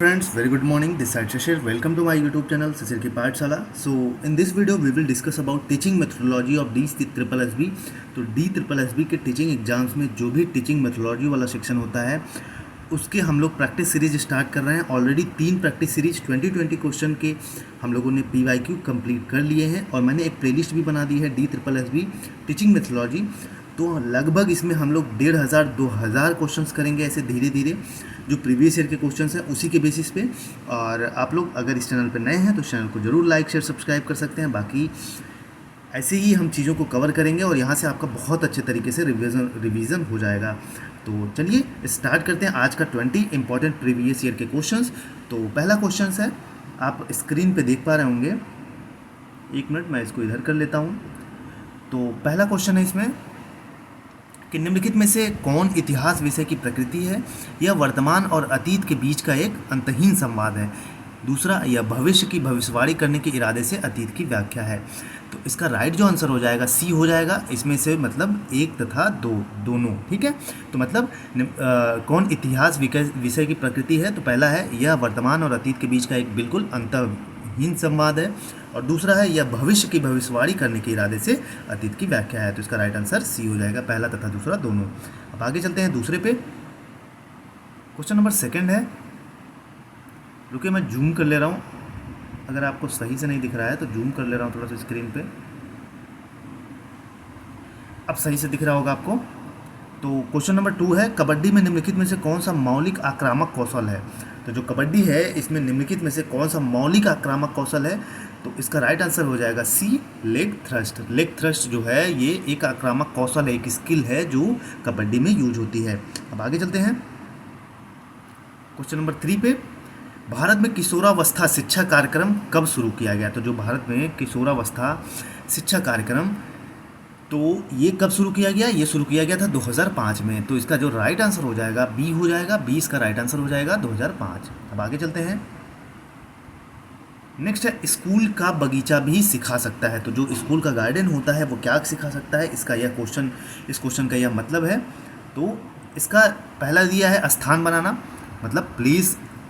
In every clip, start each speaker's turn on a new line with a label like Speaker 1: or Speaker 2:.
Speaker 1: Friends, very good morning. This is Shashir. Welcome to my YouTube channel, Shashir की पाठशाला. So in this video we will discuss about teaching methodology of D triple S B. तो D triple S B के teaching exams में जो भी teaching methodology वाला section होता है उसके हम लोग प्रैक्टिस सीरीज स्टार्ट कर रहे हैं. ऑलरेडी 3 प्रैक्टिस सीरीज 2020 क्वेश्चन के हम लोगों ने PYQ कंप्लीट कर लिए हैं और मैंने एक प्लेलिस्ट भी बना दी है D triple S be teaching methodology. तो लगभग इसमें हम लोग 1500-2000 क्वेश्चंस करेंगे ऐसे धीरे धीरे, जो प्रीवियस ईयर के क्वेश्चंस हैं उसी के बेसिस पे. और आप लोग अगर इस चैनल पर नए हैं तो इस चैनल को ज़रूर लाइक शेयर सब्सक्राइब कर सकते हैं. बाकी ऐसे ही हम चीज़ों को कवर करेंगे और यहाँ से आपका बहुत अच्छे तरीके से रिवीजन हो जाएगा. तो चलिए स्टार्ट करते हैं आज का 20 इंपॉर्टेंट प्रीवियस ईयर के क्वेश्चंस. तो पहला क्वेश्चन है, आप स्क्रीन पे देख पा रहे होंगे. एक मिनट, मैं इसको इधर कर लेता हूँ. तो पहला क्वेश्चन है इसमें कि निम्नलिखित में से कौन इतिहास विषय की प्रकृति है? यह वर्तमान और अतीत के बीच का एक अंतहीन संवाद है. दूसरा, यह भविष्य की भविष्यवाणी करने के इरादे से अतीत की व्याख्या है. तो इसका राइट जो आंसर हो जाएगा सी हो जाएगा. इसमें से मतलब एक तथा दो दोनों, ठीक है. तो मतलब कौन इतिहास विषय की प्रकृति है? तो पहला है यह वर्तमान और अतीत के बीच का एक बिल्कुल अंतहीन संवाद है, और दूसरा है यह भविष्य की भविष्यवाणी करने के इरादे से अतीत की व्याख्या है. तो इसका राइट आंसर सी हो जाएगा, पहला तथा दूसरा दोनों. अब आगे चलते हैं दूसरे पे. क्वेश्चन नंबर 2 है. रुकिए, मैं जूम कर ले रहा हूँ. अगर आपको सही से नहीं दिख रहा है तो जूम कर ले रहा हूँ थोड़ा सा स्क्रीन पे. अब सही से दिख रहा होगा आपको. तो क्वेश्चन नंबर 2 है, कबड्डी में निम्नलिखित में से कौन सा मौलिक आक्रामक कौशल है? तो जो कबड्डी है इसमें निम्नलिखित में से कौन सा मौलिक आक्रामक कौशल है? तो इसका राइट आंसर हो जाएगा सी, लेग थ्रस्ट. लेग थ्रस्ट जो है ये एक आक्रामक कौशल है, एक स्किल है जो कबड्डी में यूज होती है. अब आगे चलते हैं क्वेश्चन नंबर 3 पे. भारत में किशोरावस्था शिक्षा कार्यक्रम कब शुरू किया गया? तो जो भारत में किशोरावस्था शिक्षा कार्यक्रम, तो ये कब शुरू किया गया? ये शुरू किया गया था 2005 में. तो इसका जो राइट आंसर हो जाएगा बी हो जाएगा. बी इसका राइट आंसर हो जाएगा 2005. अब आगे चलते हैं. नेक्स्ट है, स्कूल का बगीचा भी सिखा सकता है. तो जो स्कूल का गार्डन होता है वो क्या सिखा सकता है? इसका यह क्वेश्चन, इस क्वेश्चन का यह मतलब है. तो इसका पहला दिया है स्थान बनाना, मतलब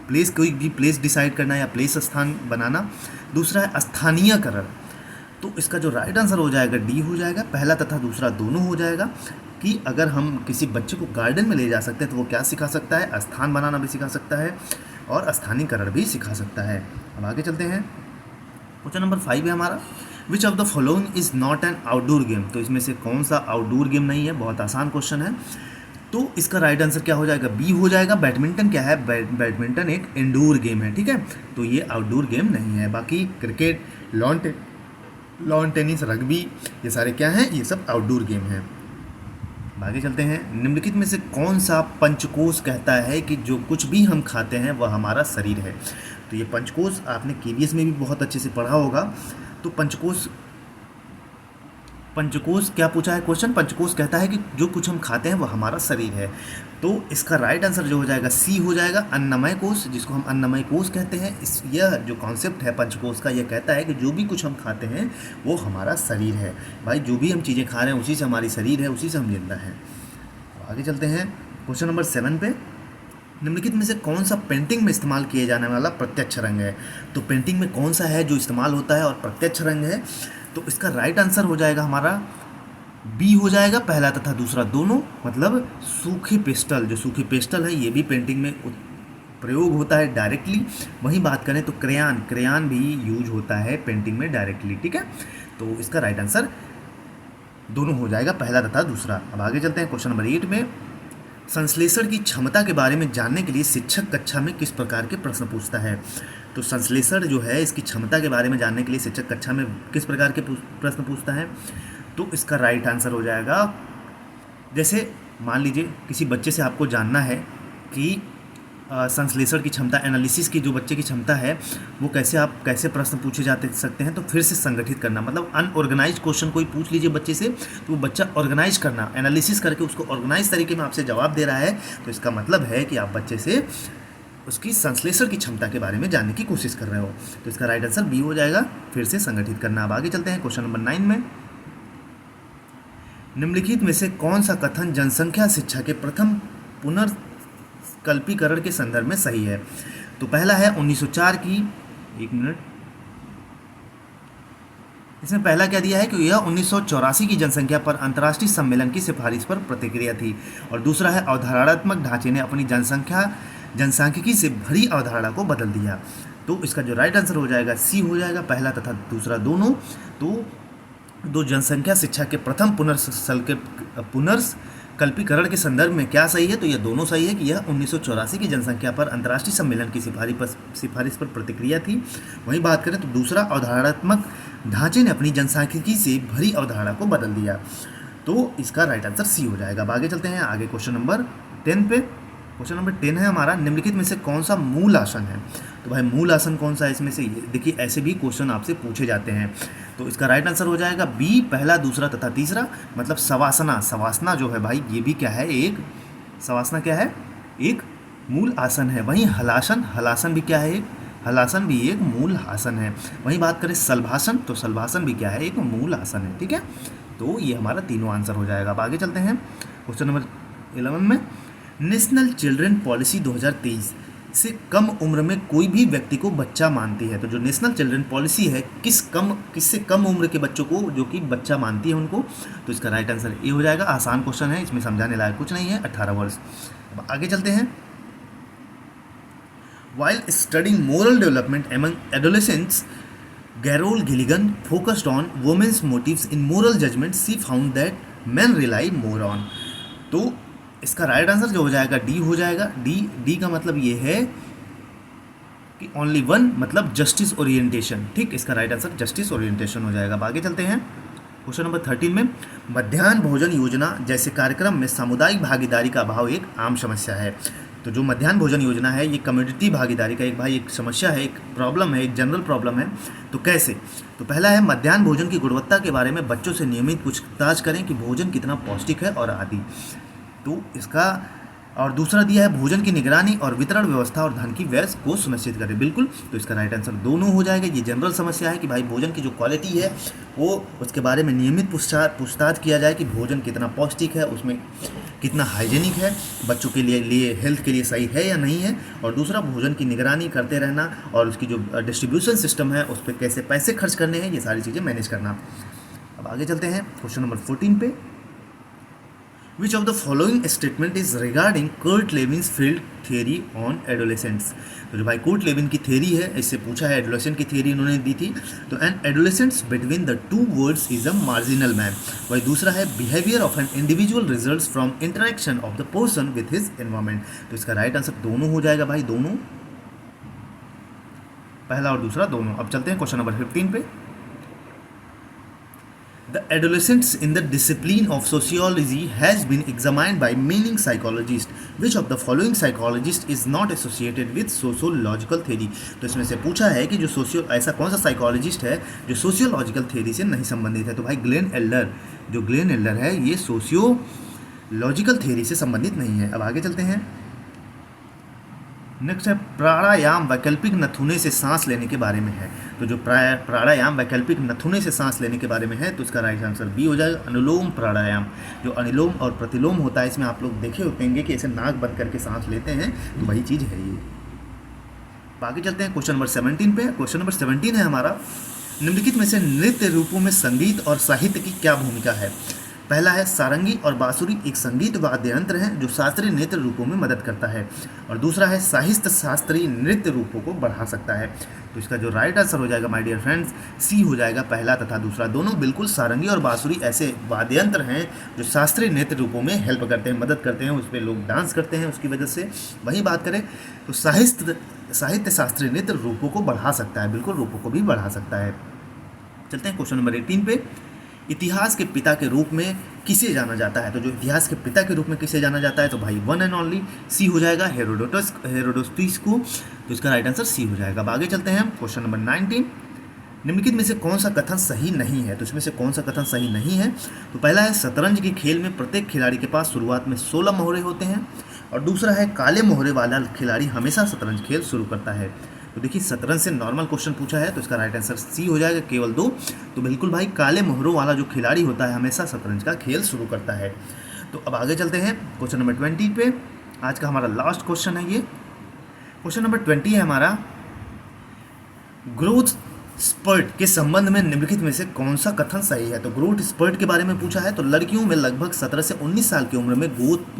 Speaker 1: प्लेस कोई भी प्लेस डिसाइड करना या प्लेस स्थान बनाना. दूसरा है स्थानीयकरण. तो इसका जो राइट आंसर हो जाएगा डी हो जाएगा, पहला तथा दूसरा दोनों हो जाएगा. कि अगर हम किसी बच्चे को गार्डन में ले जा सकते हैं तो वो क्या सिखा सकता है? स्थान बनाना भी सिखा सकता है और स्थानीयकरण भी सिखा सकता है. अब आगे चलते हैं. क्वेश्चन नंबर 5 है हमारा, which of the following is not an outdoor game? तो इसमें से कौन सा आउटडोर गेम नहीं है? बहुत आसान क्वेश्चन है. तो इसका राइट आंसर क्या हो जाएगा? बी हो जाएगा. बैडमिंटन क्या है? बैडमिंटन एक इंडोर गेम है, ठीक है. तो ये आउटडोर गेम नहीं है. बाकी क्रिकेट, लॉन टेनिस, रग्बी, ये सारे क्या हैं? ये सब आउटडोर गेम हैं. आगे चलते हैं. निम्नलिखित में से कौन सा पंचकोश कहता है कि जो कुछ भी हम खाते हैं वह हमारा शरीर है? तो ये पंचकोश आपने KVS में भी बहुत अच्छे से पढ़ा होगा. तो पंचकोश क्या पूछा है क्वेश्चन? पंचकोश कहता है कि जो कुछ हम खाते हैं वह हमारा शरीर है. तो इसका राइट आंसर जो हो जाएगा सी हो जाएगा, अन्नमय कोश, जिसको हम अन्नमय कोश कहते हैं. यह जो कॉन्सेप्ट है पंचकोश का, यह कहता है कि जो भी कुछ हम खाते हैं वो हमारा शरीर है. भाई जो भी हम चीज़ें खा रहे हैं उसी से हमारी शरीर है, उसी से हम जिंदा हैं. आगे चलते हैं क्वेश्चन नंबर 7 पे. निम्नलिखित में से कौन सा पेंटिंग में इस्तेमाल किए जाने वाला प्रत्यक्ष रंग है? तो पेंटिंग में कौन सा है जो इस्तेमाल होता है और प्रत्यक्ष रंग है? तो इसका राइट आंसर हो जाएगा हमारा बी हो जाएगा, पहला तथा दूसरा दोनों. मतलब सूखे पेस्टल, जो सूखे पेस्टल है ये भी पेंटिंग में प्रयोग होता है डायरेक्टली. वहीं बात करें तो क्रेयान भी यूज होता है पेंटिंग में डायरेक्टली, ठीक है. तो इसका राइट आंसर दोनों हो जाएगा, पहला तथा दूसरा. अब आगे चलते हैं क्वेश्चन नंबर 8 में. संश्लेषण की क्षमता के बारे में जानने के लिए शिक्षक कक्षा में किस प्रकार के प्रश्न पूछता है? तो संश्लेषण जो है इसकी क्षमता के बारे में जानने के लिए शिक्षक कक्षा में किस प्रकार के प्रश्न पूछता है? तो इसका राइट आंसर हो जाएगा, जैसे मान लीजिए किसी बच्चे से आपको जानना है कि संश्लेषण की क्षमता, एनालिसिस की जो बच्चे की क्षमता है वो कैसे प्रश्न पूछे जाते सकते हैं. तो फिर से संगठित करना, मतलब अनऑर्गेनाइज क्वेश्चन कोई पूछ लीजिए बच्चे से तो वो बच्चा ऑर्गेनाइज करना, एनालिसिस करके उसको ऑर्गेनाइज तरीके में आपसे जवाब दे रहा है. तो इसका मतलब है कि आप बच्चे से उसकी संश्लेषण की क्षमता के बारे में जानने की कोशिश कर रहे हो. तो इसका राइट आंसर बी हो जाएगा, फिर से संगठित करना. अब आगे चलते हैं क्वेश्चन नंबर 9 में. निम्नलिखित में से कौन सा कथन जनसंख्या शिक्षा के प्रथम पुनर्कल्पीकरण के संदर्भ में सही है? तो पहला है 1904 की, एक मिनट, इसमें पहला क्या दिया है कि यह 1984 की जनसंख्या पर अंतर्राष्ट्रीय सम्मेलन की सिफारिश पर प्रतिक्रिया थी। और दूसरा है अवधारणात्मक ढांचे ने अपनी जनसांख्यिकी से भरी अवधारणा को बदल दिया। तो इसका जो राइट आंसर हो जाएगा सी हो जाएगा, पहला तथा दूसरा दोनों। तो दो जनसंख्या शिक्षा के प्रथम पुनर्कल्पीकरण के संदर्भ में क्या सही है, तो यह दोनों सही है कि यह 1984 की जनसंख्या पर अंतर्राष्ट्रीय सम्मेलन की सिफारिश पर प्रतिक्रिया थी। वहीं बात करें तो दूसरा अवधारणात्मक ढांचे ने अपनी जनसांख्यिकी से भरी अवधारणा को बदल दिया। तो इसका राइट आंसर सी हो जाएगा। अब आगे चलते हैं आगे क्वेश्चन नंबर 10 पे। क्वेश्चन नंबर 10 है हमारा, निम्नलिखित में से कौन सा मूल आसन है। तो भाई मूल आसन कौन सा है इसमें से, देखिए ऐसे भी क्वेश्चन आपसे पूछे जाते हैं। तो इसका राइट आंसर हो जाएगा बी, पहला दूसरा तथा तीसरा, मतलब शवासना। शवासना जो है भाई ये भी क्या है, एक शवासना क्या है, एक मूल आसन है। वहीं हलासन, हलासन भी क्या है, एक हलासन भी एक मूल आसन है। वहीं बात करें सल्भासन, तो सल्भासन भी क्या है, एक मूल आसन है। ठीक है, तो ये हमारा तीनों आंसर हो जाएगा। अब आगे चलते हैं क्वेश्चन नंबर 11 में, नेशनल चिल्ड्रन पॉलिसी 2023 से कम उम्र में कोई भी व्यक्ति को बच्चा मानती है। तो जो नेशनल चिल्ड्रन पॉलिसी है किससे कम उम्र के बच्चों को जो कि बच्चा मानती है उनको, तो इसका राइट आंसर ए हो जाएगा। आसान क्वेश्चन है, इसमें समझाने लायक कुछ नहीं है, 18 वर्ष। अब आगे चलते हैं, While studying moral development among adolescents, Carol Gilligan focused on women's motives in moral judgment. She found that men rely more on. तो इसका राइट आंसर जो हो जाएगा डी हो जाएगा। डी का मतलब ये है कि ओनली वन, मतलब जस्टिस ओरिएंटेशन। ठीक, इसका राइट आंसर जस्टिस ओरिएंटेशन हो जाएगा। अब आगे चलते हैं क्वेश्चन नंबर 13 में, मध्याह्न भोजन योजना जैसे कार्यक्रम में सामुदायिक भागीदारी का अभाव एक आम समस्या है। तो जो मध्याह्न भोजन योजना है ये कम्युनिटी भागीदारी का एक समस्या है, एक प्रॉब्लम है, एक जनरल प्रॉब्लम है। तो कैसे, तो पहला है मध्याह्न भोजन की गुणवत्ता के बारे में बच्चों से नियमित पूछताछ करें कि भोजन कितना पौष्टिक है और आदि। तो इसका, और दूसरा दिया है भोजन की निगरानी और वितरण व्यवस्था और धन की व्यय को सुनिश्चित करें। बिल्कुल, तो इसका राइट आंसर दोनों हो जाएगा। ये जनरल समस्या है कि भाई भोजन की जो क्वालिटी है वो उसके बारे में नियमित पूछताछ किया जाए कि भोजन कितना पौष्टिक है, उसमें कितना हाइजेनिक है, बच्चों के लिए हेल्थ के लिए सही है या नहीं है। और दूसरा भोजन की निगरानी करते रहना और उसकी जो डिस्ट्रीब्यूशन सिस्टम है उस पर कैसे पैसे खर्च करने हैं, ये सारी चीज़ें मैनेज करना। अब आगे चलते हैं क्वेश्चन नंबर 14 पे, Which of the following statement is regarding Kurt Levin's field theory on adolescents? तो जो भाई कूर्ट लेविन की थ्योरी है, इससे पूछा है, एडोलेसेंट की थ्योरी इन्होंने दी थी। तो an adolescents between the two words is a marginal man. वही दूसरा है behaviour of an individual results from interaction of the person with his environment. तो इसका राइट आंसर दोनों हो जाएगा भाई, दोनों, पहला और दूसरा दोनों। अब चलते हैं क्वेश्चन नंबर 15 पे, The adolescents in the discipline of sociology has been examined by many psychologists. Which of the following psychologist is not associated with sociological theory? तो इसमें से पूछा है कि जो ऐसा कौन सा साइकोलॉजिस्ट है जो सोशियोलॉजिकल थ्योरी से नहीं संबंधित है। तो भाई ग्लेन एल्डर, जो ग्लेन एल्डर है ये सोशियोलॉजिकल थ्योरी से संबंधित नहीं है। अब आगे चलते हैं, नेक्स्ट है प्राणायाम वैकल्पिक नथुने से सांस लेने के बारे में है। तो जो प्राणायाम वैकल्पिक नथुने से सांस लेने के बारे में है तो इसका राइट आंसर बी हो जाएगा, अनुलोम प्राणायाम। जो अनुलोम और प्रतिलोम होता है इसमें आप लोग देखे होते हैं कि ऐसे नाक बंद करके सांस लेते हैं, तो वही चीज़ है ये। आगे चलते हैं क्वेश्चन नंबर 17 पे। क्वेश्चन नंबर 17 है हमारा, निम्नलिखित में से नृत्य रूपों में संगीत और साहित्य की क्या भूमिका है। पहला है सारंगी और बांसुरी एक संगीत वाद्य यंत्र है जो शास्त्रीय नृत्य रूपों में मदद करता है। और दूसरा है साहित्य शास्त्रीय नृत्य रूपों को बढ़ा सकता है। तो इसका जो राइट आंसर हो जाएगा माय डियर फ्रेंड्स, सी हो जाएगा, पहला तथा दूसरा दोनों। बिल्कुल, सारंगी और बांसुरी ऐसे वाद्य यंत्र हैं जो शास्त्रीय नृत्य रूपों में हेल्प करते हैं, मदद करते हैं, उस पर लोग डांस करते हैं उसकी वजह से। वहीं बात करें तो साहित्य शास्त्रीय नृत्य रूपों को बढ़ा सकता है, बिल्कुल रूपों को भी बढ़ा सकता है। चलते हैं क्वेश्चन नंबर 18 पे, इतिहास के पिता के रूप में किसे जाना जाता है। तो जो इतिहास के पिता के रूप में किसे जाना जाता है, तो भाई वन एंड ओनली सी हो जाएगा, हेरोडोटस को। तो इसका राइट आंसर सी हो जाएगा। अब आगे चलते हैं क्वेश्चन नंबर 19, निम्नलिखित में से कौन सा कथन सही नहीं है। तो इसमें से कौन सा कथन सही नहीं है, तो पहला है शतरंज के खेल में प्रत्येक खिलाड़ी के पास शुरुआत में 16 मोहरे होते हैं। और दूसरा है काले मोहरे वाला खिलाड़ी हमेशा शतरंज खेल शुरू करता है। तो देखिए शतरंज से नॉर्मल क्वेश्चन पूछा है तो इसका राइट आंसर सी हो जाएगा, केवल 2। तो बिल्कुल भाई काले मोहरों वाला जो खिलाड़ी होता है हमेशा शतरंज का खेल शुरू करता है। तो अब आगे चलते हैं क्वेश्चन नंबर 20 पे। आज का हमारा लास्ट क्वेश्चन है ये, क्वेश्चन नंबर 20 है हमारा, ग्रोथ स्पर्ट के संबंध में निम्नलिखित में से कौन सा कथन सही है। तो ग्रोथ स्पर्ट के बारे में पूछा है। तो लड़कियों में लगभग 17 से 19 साल की उम्र में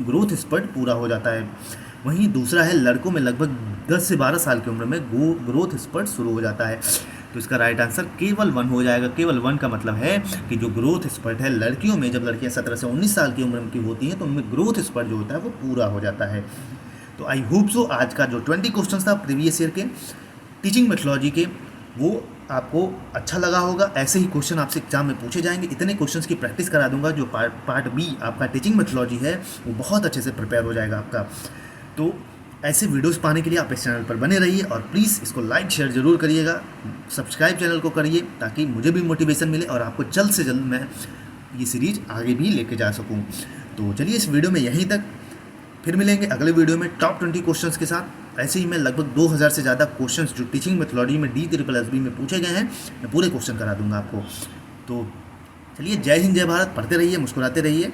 Speaker 1: ग्रोथ स्पर्ट पूरा हो जाता है। वहीं दूसरा है, लड़कों में लगभग 10 से 12 साल की उम्र में ग्रोथ स्पर्ट शुरू हो जाता है। तो इसका राइट आंसर केवल 1 हो जाएगा। केवल 1 का मतलब है कि जो ग्रोथ स्पर्ट है लड़कियों में, जब लड़कियां 17 से 19 साल की उम्र की होती हैं तो उनमें ग्रोथ स्पर्ट जो होता है वो पूरा हो जाता है। तो आई होप सो आज का जो 20 क्वेश्चन था प्रीवियस ईयर के टीचिंग मेथोडोलॉजी के, वो आपको अच्छा लगा होगा। ऐसे ही क्वेश्चन आपसे एग्जाम में पूछे जाएंगे। इतने क्वेश्चंस की प्रैक्टिस करा दूंगा, जो पार्ट बी आपका टीचिंग मेथोडोलॉजी है वो बहुत अच्छे से प्रिपेयर हो जाएगा आपका। तो ऐसे वीडियोस पाने के लिए आप इस चैनल पर बने रहिए और प्लीज़ इसको लाइक शेयर ज़रूर करिएगा, सब्सक्राइब चैनल को करिए ताकि मुझे भी मोटिवेशन मिले और आपको जल्द से जल्द मैं ये सीरीज आगे भी लेके जा सकूँ। तो चलिए इस वीडियो में यहीं तक, फिर मिलेंगे अगले वीडियो में टॉप 20 क्वेश्चंस के साथ। ऐसे ही मैं लगभग 2000 से ज़्यादा क्वेश्चंस जो टीचिंग मेथोडोलॉजी में DSSB में पूछे गए हैं, मैं पूरे क्वेश्चन करा दूंगा आपको। तो चलिए, जय हिंद जय भारत, पढ़ते रहिए, मुस्कुराते रहिए।